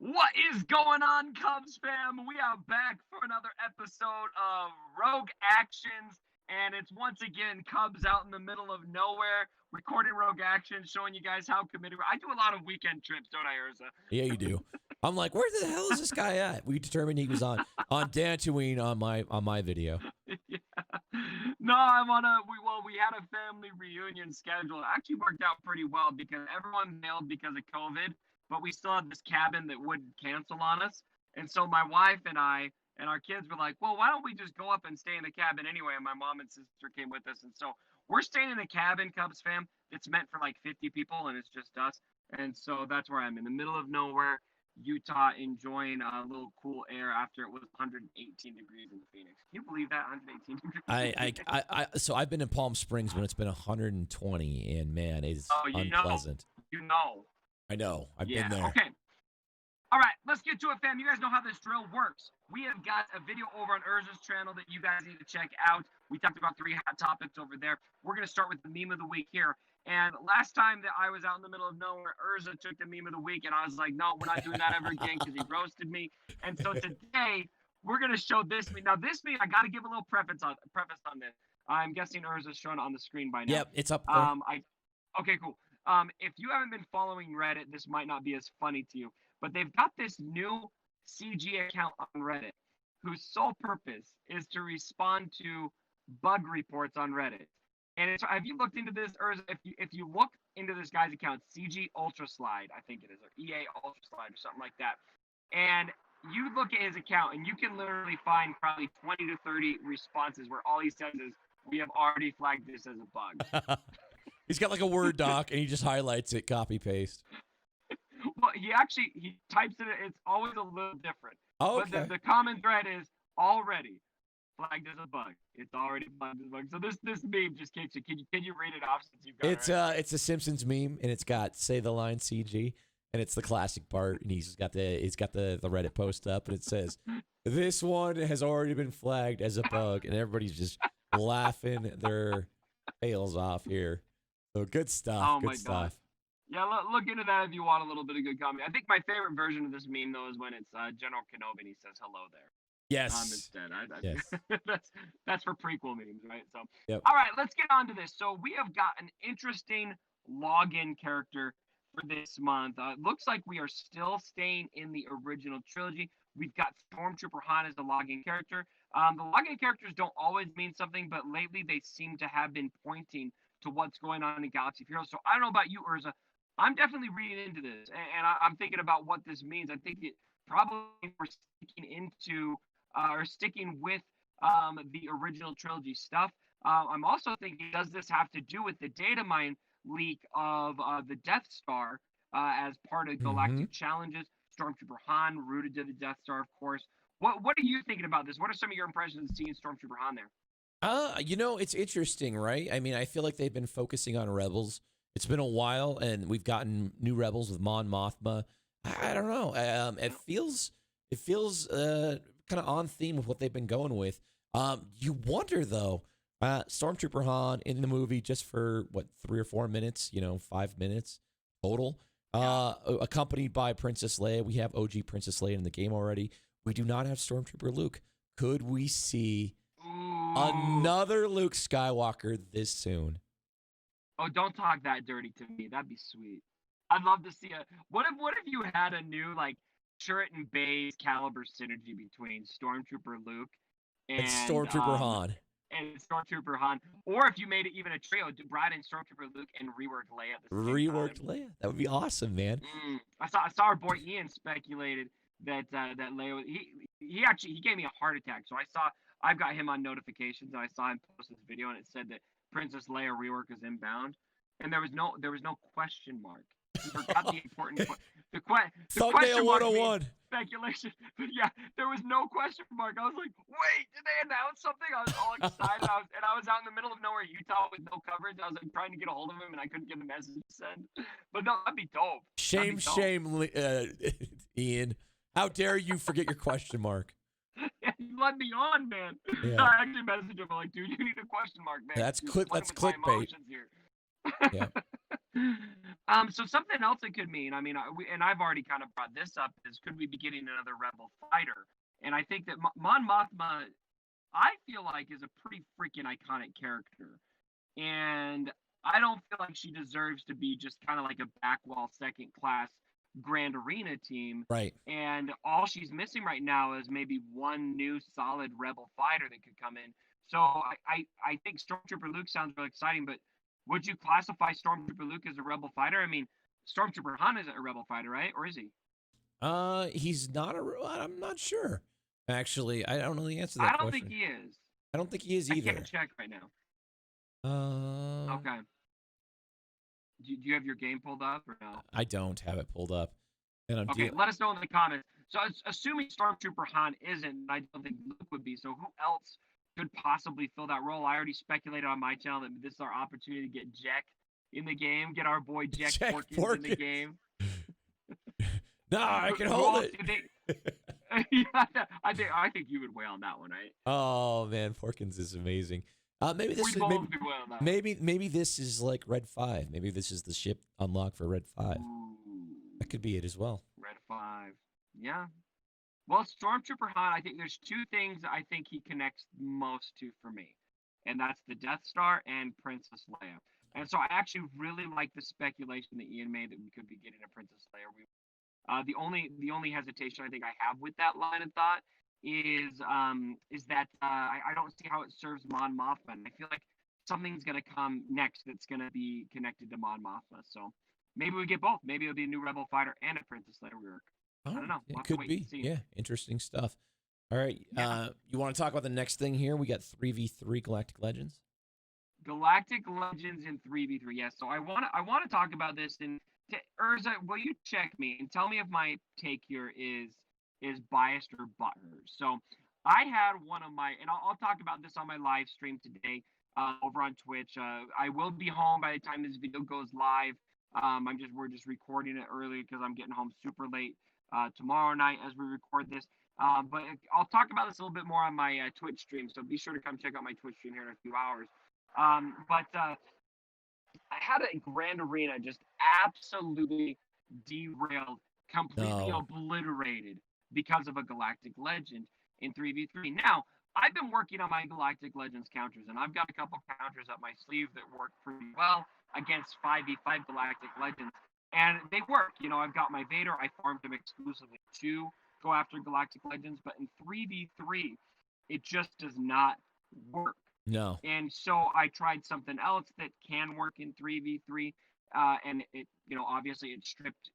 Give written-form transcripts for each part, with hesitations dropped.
What is going on, Cubs fam? We are back for another episode of Rogue Actions, and it's once again Cubs out in the middle of nowhere, recording Rogue Actions, showing you guys how committed I do a lot of weekend trips, don't I, Urza? Yeah, you do. I'm like, where the hell is this guy at? We determined he was on Dantooine on my video. Yeah. No, I'm on we had a family reunion scheduled. It actually worked out pretty well because everyone mailed because of COVID, but we still had this cabin that wouldn't cancel on us. And so my wife and I and our kids were like, well, why don't we just go up and stay in the cabin anyway? And my mom and sister came with us. And so we're staying in a cabin, Cubs fam. It's meant for like 50 people and it's just us. And so that's where I'm in the middle of nowhere, Utah, enjoying a little cool air after it was 118 degrees in Phoenix. Can you believe that? 118 degrees. So I've been in Palm Springs when it's been 120, and man, it's unpleasant. You know. I know. I've been there. Okay. All right, let's get to it, fam. You guys know how this drill works. We have got a video over on Urza's channel that you guys need to check out. We talked about 3 hot topics over there. We're going to start with the meme of the week here. And last time that I was out in the middle of nowhere, Urza took the meme of the week, and I was like, no, we're not doing that ever again because he roasted me. And so today, we're going to show this meme. Now, this meme, I got to give a little preface on this. I'm guessing Urza's shown on the screen by now. Yep, it's up there. Okay, cool. If you haven't been following Reddit, this might not be as funny to you, but they've got this new CG account on Reddit whose sole purpose is to respond to bug reports on Reddit. And have you looked into this, or if you look into this guy's account, CG Ultra Slide, I think it is, or EA Ultra Slide, or something like that, and you look at his account, and you can literally find probably 20 to 30 responses where all he says is, "We have already flagged this as a bug." He's got like a Word doc, and he just highlights it, copy paste. Well, he types it. It's always a little different. Oh, okay. But the common thread is already flagged as a bug. It's already flagged as a bug. So this meme just keeps it. Can you read it off since you've got it? It's a Simpsons meme, and it's got say the line CG, and it's the classic part, and he's got the Reddit post up, and it says, "This one has already been flagged as a bug," and everybody's just laughing their tails off here. So good stuff. Oh, good stuff. God. Yeah, look into that if you want a little bit of good comedy. I think my favorite version of this meme, though, is when it's General Kenobi and he says hello there. Yes. Instead. Yes. That's for prequel memes, right? So, yep. All right, let's get on to this. So we have got an interesting login character for this month. It looks like we are still staying in the original trilogy. We've got Stormtrooper Han as the login character. The login characters don't always mean something, but lately they seem to have been pointing to what's going on in Galaxy of Heroes. So I don't know about you, Urza. I'm definitely reading into this, and I'm thinking about what this means. I think it probably we're sticking with the original trilogy stuff. I'm also thinking, does this have to do with the data mine leak of the Death Star as part of Galactic Challenges? Stormtrooper Han rooted to the Death Star, of course. What are you thinking about this? What are some of your impressions of seeing Stormtrooper Han there? It's interesting, right? I mean, I feel like they've been focusing on Rebels. It's been a while, and we've gotten new Rebels with Mon Mothma. I don't know. It feels kind of on theme with what they've been going with. You wonder though, Stormtrooper Han in the movie just for what 3 or 4 minutes, 5 minutes total. Accompanied by Princess Leia. We have OG Princess Leia in the game already. We do not have Stormtrooper Luke. Could we see another Luke Skywalker this soon? Oh, don't talk that dirty to me. That'd be sweet. I'd love to see what if you had a new like Chirrut and Bay's caliber synergy between Stormtrooper Luke and Stormtrooper Han. And Stormtrooper Han. Or if you made it even a trio, Brad and Stormtrooper Luke and reworked Leia at the same Reworked time. Leia. That would be awesome, man. I saw our boy Ian speculated that Leia he gave me a heart attack. So I've got him on notifications, and I saw him post this video, and it said that Princess Leia rework is inbound, and there was no question mark. He forgot the important the question mark 101 speculation. But yeah, there was no question mark. I was like, wait, did they announce something? I was all excited. I was out in the middle of nowhere, Utah, with no coverage. I was like trying to get a hold of him, and I couldn't get a message to send. But no, that'd be dope. Shame, Ian. How dare you forget your question mark? You led me on, man. Yeah. I actually messaged him like, dude, you need a question mark, man. That's clickbait. Here. Yeah. So something else it could mean. I mean, and I've already kind of brought this up is could we be getting another Rebel fighter? And I think that Mon Mothma, I feel like, is a pretty freaking iconic character, and I don't feel like she deserves to be just kind of like a backwall second class Grand Arena team. Right. And all she's missing right now is maybe one new solid Rebel fighter that could come in. So I think Stormtrooper Luke sounds really exciting, but would you classify Stormtrooper Luke as a Rebel fighter? I mean, Stormtrooper Han isn't a Rebel fighter, right? Or is he? He's not I'm not sure. Actually, I don't know the answer to that I don't question. think he is. I don't think he is I either. can't check right now. Uh, Okay. Do you have your game pulled up or no? I don't have it pulled up. And I'm Okay, let us know in the comments. So assuming Stormtrooper Han isn't, I don't think Luke would be. So who else could possibly fill that role? I already speculated on my channel that this is our opportunity to get Jack in the game, get our boy Jack Jack Porkins in the game. No, I can hold it. Yeah, I think you would weigh on that one, right? Oh man, Porkins is amazing. Maybe this is maybe this is like Red 5. Maybe this is the ship unlocked for Red 5. Ooh, That could be it as well. Red 5. Yeah. Well, Stormtrooper Han, I think there's two things I think he connects most to for me, and that's the Death Star and Princess Leia. And so I actually really like the speculation that Ian made that we could be getting a Princess Leia. The only hesitation I think I have with that line of thought is that I don't see how it serves Mon Mothma. And I feel like something's gonna come next that's gonna be connected to Mon Mothma. So maybe we get both. Maybe it'll be a new Rebel fighter and a Princess Leia rework. I don't know. We'll It could be. Yeah, interesting stuff. All right. Yeah. You want to talk about the next thing here? We got 3v3 Galactic Legends. Galactic Legends in 3v3. Yes. So I want to talk about this. And Urza, will you check me and tell me if my take here is biased or butthurt? So I had one of my, and I'll talk about this on my live stream today over on Twitch. I will be home by the time this video goes live. We're just recording it early because I'm getting home super late tomorrow night as we record this. But I'll talk about this a little bit more on my Twitch stream. So be sure to come check out my Twitch stream here in a few hours. I had a Grand Arena just absolutely derailed, completely obliterated because of a Galactic Legend in 3v3. Now, I've been working on my Galactic Legends counters, and I've got a couple counters up my sleeve that work pretty well against 5v5 Galactic Legends. And they work. You know, I've got my Vader. I farmed him exclusively to go after Galactic Legends. But in 3v3, it just does not work. No. And so I tried something else that can work in 3v3. And it, obviously it stripped,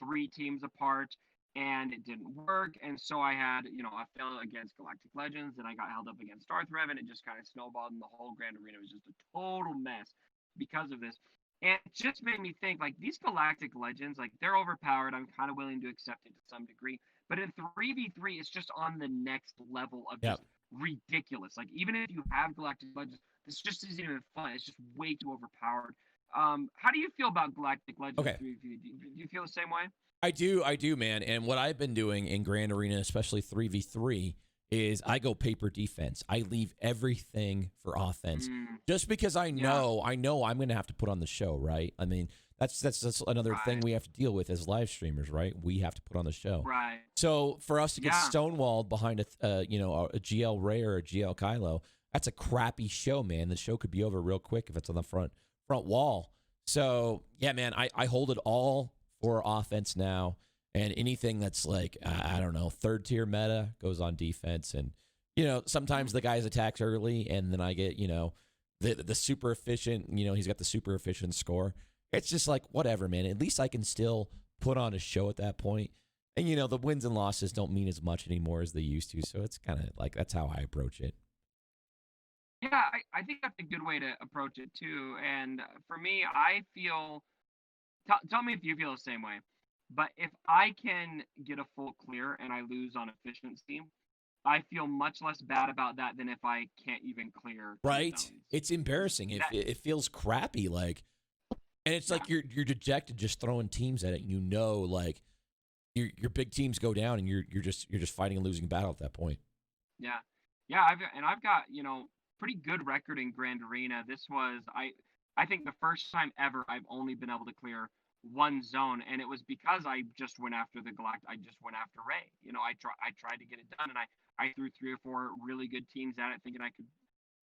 3 teams apart and it didn't work. And so I had, I fell against Galactic Legends and I got held up against Darth Rev and it just kind of snowballed and the whole Grand Arena was just a total mess because of this. And it just made me think, like, these Galactic Legends, like, they're overpowered. I'm kind of willing to accept it to some degree. But in 3v3, it's just on the next level of just ridiculous. Like, even if you have Galactic Legends, this just isn't even fun. It's just way too overpowered. How do you feel about Galactic Legends? Okay. 3v3? Do you feel the same way? I do, man. And what I've been doing in Grand Arena, especially 3v3, is I go paper defense. I leave everything for offense, just because I know I'm going to have to put on the show, right? I mean, that's another thing we have to deal with as live streamers, right? We have to put on the show, right? So for us to get stonewalled behind a GL Ray or a GL Kylo, that's a crappy show, man. The show could be over real quick if it's on the front wall. So yeah, man, I hold it all for offense now. And anything that's like, I don't know, 3rd tier meta goes on defense. And, sometimes the guys attacks early and then I get, the super efficient, he's got the super efficient score. It's just like, whatever, man. At least I can still put on a show at that point. And, the wins and losses don't mean as much anymore as they used to. So it's kind of like, that's how I approach it. Yeah, I think that's a good way to approach it too. And for me, I feel, tell me if you feel the same way. But if I can get a full clear and I lose on efficiency, I feel much less bad about that than if I can't even clear. Right. It's embarrassing. It feels crappy. Like, and it's like you're dejected just throwing teams at it. Like your big teams go down and you're just fighting a losing battle at that point. Yeah. Yeah. I've got, pretty good record in Grand Arena. I think the first time ever I've only been able to clear one zone, and it was because I just went after the Galactic. I just went after Ray. You know, I tried to get it done, and I threw 3 or 4 really good teams at it, thinking I could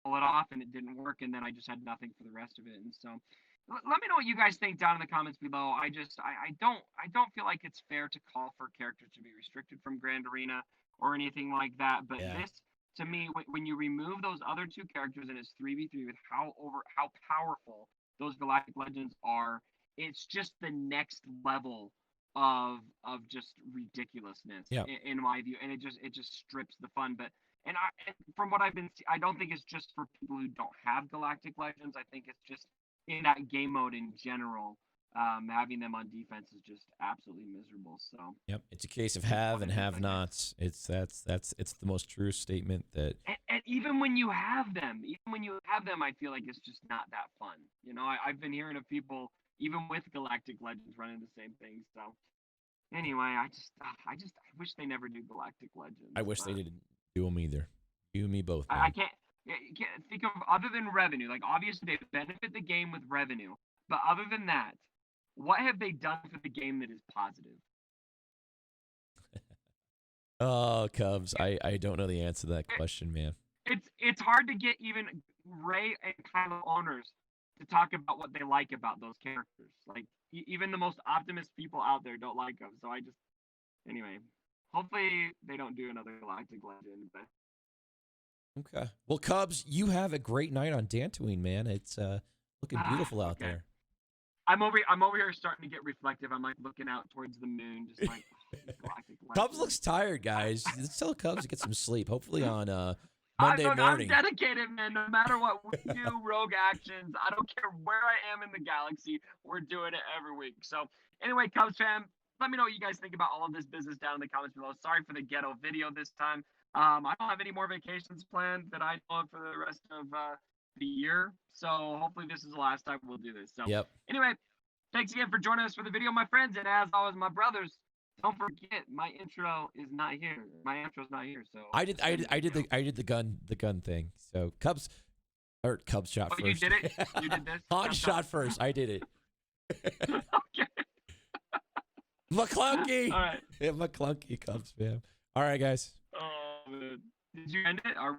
pull it off, and it didn't work, and then I just had nothing for the rest of it. And so, let me know what you guys think down in the comments below. I don't feel like it's fair to call for characters to be restricted from Grand Arena or anything like that. But Yeah. this, to me, when you remove those other 2 characters and it's 3v3 with how powerful those Galactic Legends are, it's just the next level of just ridiculousness Yeah. in my view, and it just strips the fun. But and from what I've been, I don't think it's just for people who don't have Galactic Legends. I think it's just in that game mode in general. Having them on defense is just absolutely miserable. So Yep. It's a case of have and have nots. It's the most true statement that. and even when you have them, I feel like it's just not that fun. You know, I've been hearing of people even with Galactic Legends running the same thing. So anyway, I wish they never do Galactic Legends. I wish they didn't do them either. You and me both. Man. I can't think of other than revenue. Like obviously they benefit the game with revenue, but other than that, what have they done for the game that is positive? Oh, Cubs. I don't know the answer to that question, man. It's hard to get even Ray and Kylo owners to talk about what they like about those characters. Like even the most optimist people out there don't like them. So anyway, hopefully they don't do another Galactic Legend. But Okay. Well, Cubs, you have a great night on Dantooine, man. It's looking beautiful out there. I'm over here starting to get reflective. I'm like looking out towards the moon, just like Galactic Legend. Cubs looks tired, guys. Let's tell Cubs to get some sleep. Hopefully on Monday morning. I'm dedicated, man. No matter what we do, Rogue Actions. I don't care where I am in the galaxy. We're doing it every week. So anyway, Cubs fan, let me know what you guys think about all of this business down in the comments below. Sorry for the ghetto video this time. I don't have any more vacations planned that I know of for the rest of the year. So hopefully this is the last time we'll do this. So anyway, thanks again for joining us for the video, my friends. And as always, my brothers, don't forget my intro is not here. My intro's not here. So I did the gun thing. So Cubs shot first. You did it? You did this? Han shot first. I did it. Okay. McClunky. All right. Yeah, McClunky Cubs, man. All right, guys. Oh, man. Did you end it? Are we